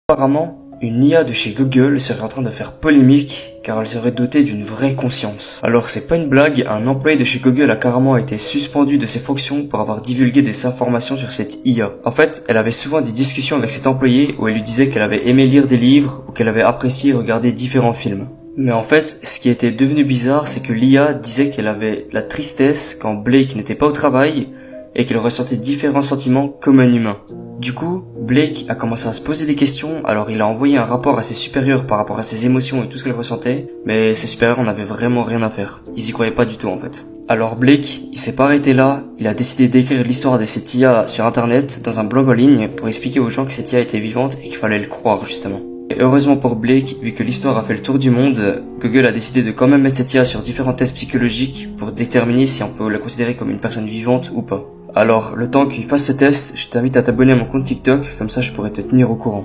Apparemment, une IA de chez Google serait en train de faire polémique car elle serait dotée d'une vraie conscience. Alors c'est pas une blague, un employé de chez Google a carrément été suspendu de ses fonctions pour avoir divulgué des informations sur cette IA. En fait, elle avait souvent des discussions avec cet employé où elle lui disait qu'elle avait aimé lire des livres ou qu'elle avait apprécié regarder différents films. Mais en fait, ce qui était devenu bizarre, c'est que l'IA disait qu'elle avait de la tristesse quand Blake n'était pas au travail et qu'elle ressentait différents sentiments comme un humain. Du coup, Blake a commencé à se poser des questions, alors il a envoyé un rapport à ses supérieurs par rapport à ses émotions et tout ce qu'elle ressentait, mais ses supérieurs en avaient vraiment rien à faire. Ils y croyaient pas du tout en fait. Alors Blake, il s'est pas arrêté là, il a décidé d'écrire l'histoire de cette IA sur internet, dans un blog en ligne, pour expliquer aux gens que cette IA était vivante et qu'il fallait le croire justement. Et heureusement pour Blake, vu que l'histoire a fait le tour du monde, Google a décidé de quand même mettre cette IA sur différents tests psychologiques pour déterminer si on peut la considérer comme une personne vivante ou pas. Alors, le temps qu'il fasse ce test, je t'invite à t'abonner à mon compte TikTok, comme ça je pourrai te tenir au courant.